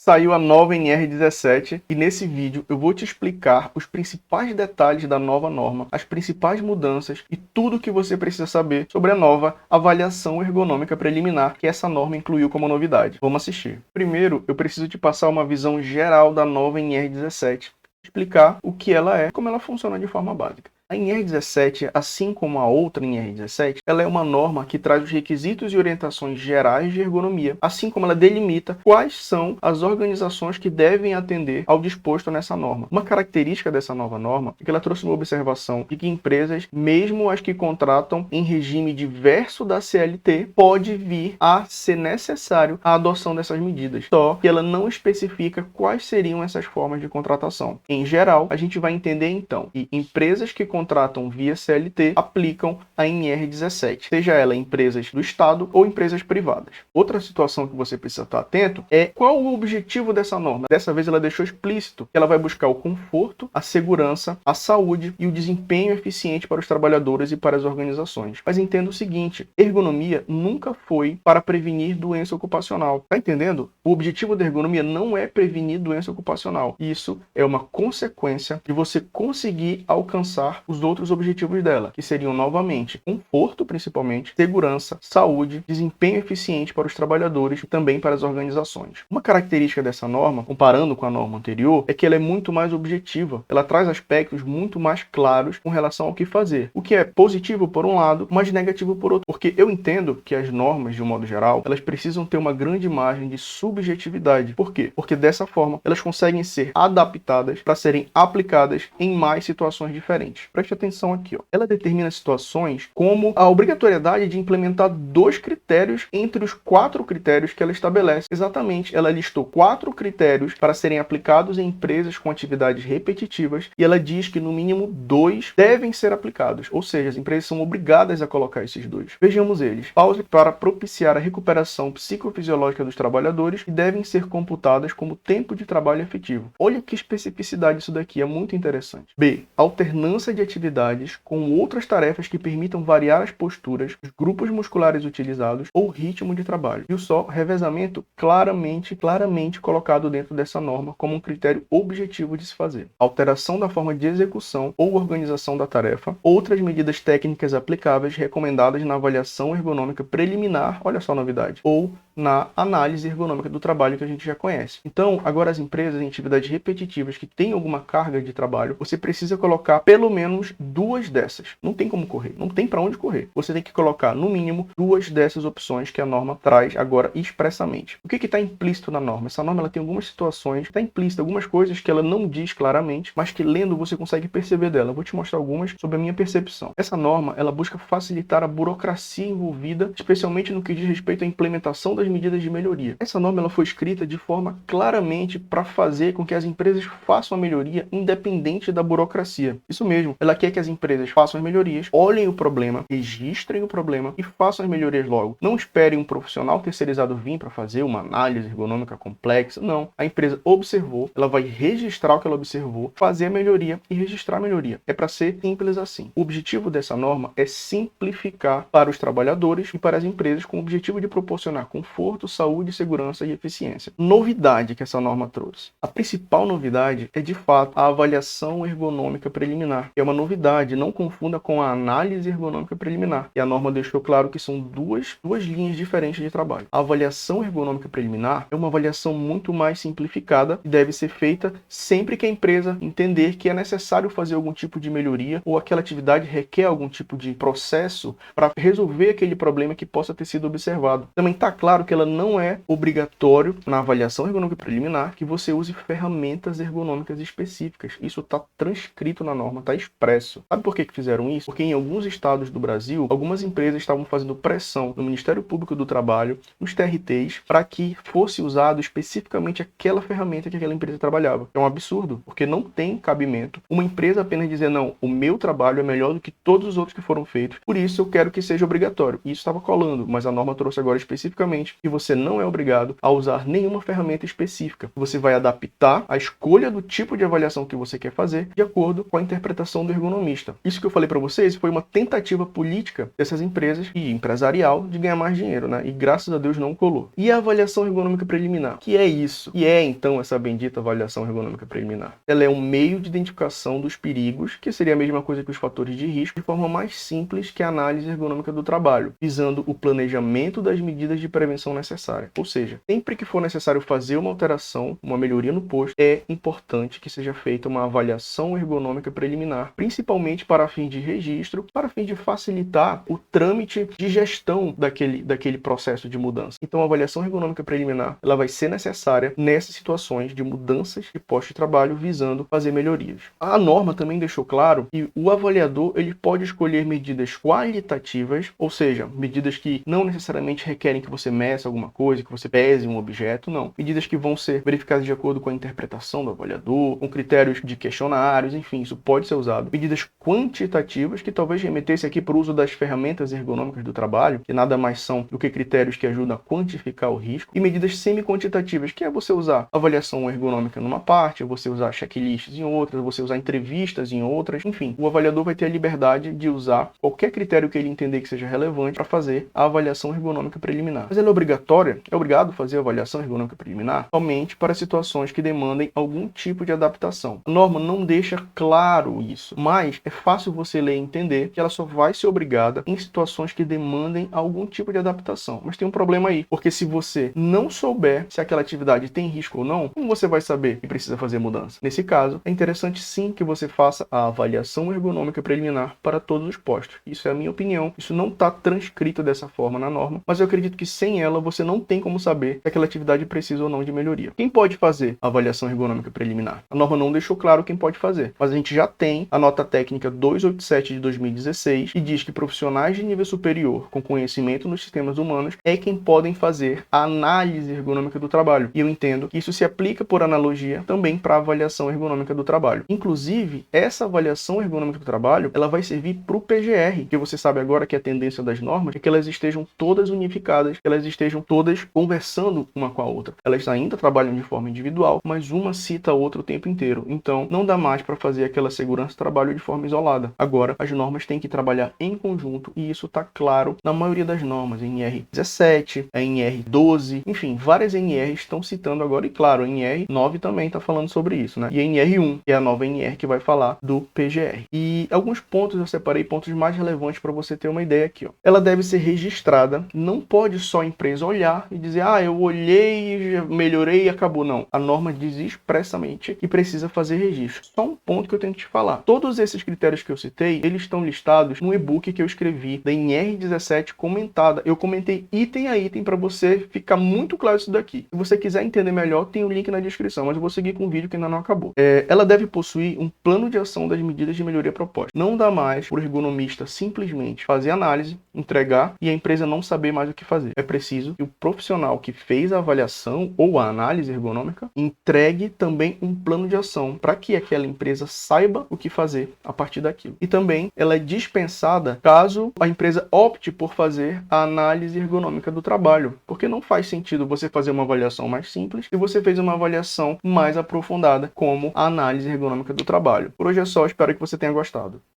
Saiu a nova NR17 e nesse vídeo eu vou te explicar os principais detalhes da nova norma, as principais mudanças e tudo o que você precisa saber sobre a nova avaliação ergonômica preliminar que essa norma incluiu como novidade. Vamos assistir. Primeiro, eu preciso te passar uma visão geral da nova NR17, explicar o que ela é e como ela funciona de forma básica. A NR17, assim como a outra NR17, ela é uma norma que traz os requisitos e orientações gerais de ergonomia, assim como ela delimita quais são as organizações que devem atender ao disposto nessa norma. Uma característica dessa nova norma é que ela trouxe uma observação de que empresas, mesmo as que contratam em regime diverso da CLT, pode vir a ser necessário a adoção dessas medidas, só que ela não especifica quais seriam essas formas de contratação. Em geral, a gente vai entender então que empresas que contratam via CLT aplicam a NR17, seja ela empresas do Estado ou empresas privadas. Outra situação que você precisa estar atento é qual o objetivo dessa norma. Dessa vez ela deixou explícito que ela vai buscar o conforto, a segurança, a saúde e o desempenho eficiente para os trabalhadores e para as organizações. Mas entenda o seguinte, ergonomia nunca foi para prevenir doença ocupacional. Tá entendendo? O objetivo da ergonomia não é prevenir doença ocupacional. Isso é uma consequência de você conseguir alcançar os outros objetivos dela, que seriam novamente conforto, principalmente, segurança, saúde, desempenho eficiente para os trabalhadores e também para as organizações. Uma característica dessa norma, comparando com a norma anterior, é que ela é muito mais objetiva. Ela traz aspectos muito mais claros com relação ao que fazer, o que é positivo por um lado, mas negativo por outro, porque eu entendo que as normas, de um modo geral, elas precisam ter uma grande margem de subjetividade. Por quê? Porque dessa forma elas conseguem ser adaptadas para serem aplicadas em mais situações diferentes. Preste atenção aqui, ó. Ela determina situações como a obrigatoriedade de implementar 2 critérios entre os 4 critérios que ela estabelece. Exatamente, ela listou 4 critérios para serem aplicados em empresas com atividades repetitivas e ela diz que no mínimo 2 devem ser aplicados, ou seja, as empresas são obrigadas a colocar esses 2. Vejamos eles. Pausas para propiciar a recuperação psicofisiológica dos trabalhadores e devem ser computadas como tempo de trabalho efetivo. Olha que especificidade isso daqui, é muito interessante. B. Alternância de atividades com outras tarefas que permitam variar as posturas, os grupos musculares utilizados ou o ritmo de trabalho. E o só, revezamento claramente colocado dentro dessa norma como um critério objetivo de se fazer. Alteração da forma de execução ou organização da tarefa, outras medidas técnicas aplicáveis recomendadas na avaliação ergonômica preliminar, olha só a novidade, ou na análise ergonômica do trabalho que a gente já conhece. Então, agora as empresas em atividades repetitivas que têm alguma carga de trabalho, você precisa colocar pelo menos 2 dessas. Não tem como correr, não tem para onde correr. Você tem que colocar no mínimo 2 dessas opções que a norma traz agora expressamente. O que está implícito na norma? Essa norma ela tem algumas situações, está implícito algumas coisas que ela não diz claramente, mas que lendo você consegue perceber dela. Eu vou te mostrar algumas sobre a minha percepção. Essa norma ela busca facilitar a burocracia envolvida, especialmente no que diz respeito à implementação das medidas de melhoria. Essa norma ela foi escrita de forma claramente para fazer com que as empresas façam a melhoria independente da burocracia. Isso mesmo, ela quer que as empresas façam as melhorias, olhem o problema, registrem o problema e façam as melhorias logo. Não esperem um profissional terceirizado vir para fazer uma análise ergonômica complexa. Não, a empresa observou, ela vai registrar o que ela observou, fazer a melhoria e registrar a melhoria. É para ser simples assim. O objetivo dessa norma é simplificar para os trabalhadores e para as empresas com o objetivo de proporcionar conforto, saúde, segurança e eficiência. Novidade que essa norma trouxe. A principal novidade é, de fato, a avaliação ergonômica preliminar. É uma novidade, não confunda com a análise ergonômica preliminar. E a norma deixou claro que são duas linhas diferentes de trabalho. A avaliação ergonômica preliminar é uma avaliação muito mais simplificada e deve ser feita sempre que a empresa entender que é necessário fazer algum tipo de melhoria ou aquela atividade requer algum tipo de processo para resolver aquele problema que possa ter sido observado. Também está claro que ela não é obrigatório na avaliação ergonômica preliminar que você use ferramentas ergonômicas específicas. Isso está transcrito na norma, está expresso. Sabe por que fizeram isso? Porque em alguns estados do Brasil, algumas empresas estavam fazendo pressão no Ministério Público do Trabalho, nos TRTs, para que fosse usado especificamente aquela ferramenta que aquela empresa trabalhava. É um absurdo, porque não tem cabimento uma empresa apenas dizer, não, o meu trabalho é melhor do que todos os outros que foram feitos, por isso eu quero que seja obrigatório. E isso estava colando, mas a norma trouxe agora especificamente importante que você não é obrigado a usar nenhuma ferramenta específica. Você vai adaptar a escolha do tipo de avaliação que você quer fazer de acordo com a interpretação do ergonomista. Isso que eu falei para vocês foi uma tentativa política dessas empresas e empresarial de ganhar mais dinheiro, né? E graças a Deus não colou. E a avaliação ergonômica preliminar? Que é isso? Que é então essa bendita avaliação ergonômica preliminar? Ela é um meio de identificação dos perigos, que seria a mesma coisa que os fatores de risco, de forma mais simples que a análise ergonômica do trabalho, visando o planejamento das medidas de prevenção necessárias. Ou seja, sempre que for necessário fazer uma alteração, uma melhoria no posto, é importante que seja feita uma avaliação ergonômica preliminar, principalmente para fins de registro, para fim de facilitar o trâmite de gestão daquele processo de mudança. Então, a avaliação ergonômica preliminar, ela vai ser necessária nessas situações de mudanças de posto de trabalho, visando fazer melhorias. A norma também deixou claro que o avaliador ele pode escolher medidas qualitativas, ou seja, medidas que não necessariamente requerem que você meça alguma coisa, que você pese um objeto, não. Medidas que vão ser verificadas de acordo com a interpretação do avaliador, com critérios de questionários, enfim, isso pode ser usado. Medidas quantitativas, que talvez remetesse aqui para o uso das ferramentas ergonômicas do trabalho, que nada mais são do que critérios que ajudam a quantificar o risco, e medidas semi-quantitativas, que é você usar avaliação ergonômica numa parte, você usar checklists em outras, você usar entrevistas em outras, enfim, o avaliador vai ter a liberdade de usar qualquer critério que ele entender que seja relevante para fazer a avaliação ergonômica preliminar. Mas ela é obrigatória? É obrigado a fazer a avaliação ergonômica preliminar? Somente para situações que demandem algum tipo de adaptação. A norma não deixa claro isso, mas é fácil você ler e entender que ela só vai ser obrigada em situações que demandem algum tipo de adaptação. Mas tem um problema aí, porque se você não souber se aquela atividade tem risco ou não, como você vai saber que precisa fazer mudança? Nesse caso, é interessante sim que você faça a avaliação ergonômica preliminar para todos os postos. Isso é a minha opinião, isso não está transcrito dessa forma na norma, mas eu acredito que sem ela você não tem como saber se aquela atividade precisa ou não de melhoria. Quem pode fazer a avaliação ergonômica preliminar? A norma não deixou claro quem pode fazer, mas a gente já tem a nota técnica 287 de 2016, que diz que profissionais de nível superior com conhecimento nos sistemas humanos é quem podem fazer a análise ergonômica do trabalho. E eu entendo que isso se aplica por analogia também para a avaliação ergonômica do trabalho. Inclusive, essa avaliação ergonômica do trabalho, ela vai servir para o PGR, que você sabe agora que a tendência das normas é que elas estejam todas unificadas, que elas estejam todas conversando uma com a outra. Elas ainda trabalham de forma individual, mas uma cita a outra o tempo inteiro. Então, não dá mais para fazer aquela segurança do trabalho de forma isolada. Agora, as normas têm que trabalhar em conjunto e isso está claro na maioria das normas, em NR17, em NR12, enfim, várias NRs estão citando agora e claro, a NR9 também está falando sobre isso, né? E a NR1, que é a nova NR que vai falar do PGR. E alguns pontos eu separei, pontos mais relevantes para você ter uma ideia aqui, ó. Ela deve ser registrada, não pode só a empresa olhar e dizer, eu olhei, melhorei e acabou. Não, a norma diz expressamente que precisa fazer registro. Só um ponto que eu tenho que te falar. Todos esses critérios que eu citei, eles estão listados no e-book que eu escrevi da NR17 comentada. Eu comentei item a item para você ficar muito claro isso daqui. Se você quiser entender melhor, tem o link na descrição, mas eu vou seguir com o vídeo que ainda não acabou. Ela deve possuir um plano de ação das medidas de melhoria propostas. Não dá mais para o ergonomista simplesmente fazer análise, entregar e a empresa não saber mais o que fazer. É preciso que o profissional que fez a avaliação ou a análise ergonômica entregue também um plano de ação para que aquela empresa saiba o que fazer a partir daquilo. E também ela é dispensada caso a empresa opte por fazer a análise ergonômica do trabalho, porque não faz sentido você fazer uma avaliação mais simples se você fez uma avaliação mais aprofundada como a análise ergonômica do trabalho. Por hoje é só, espero que você tenha gostado.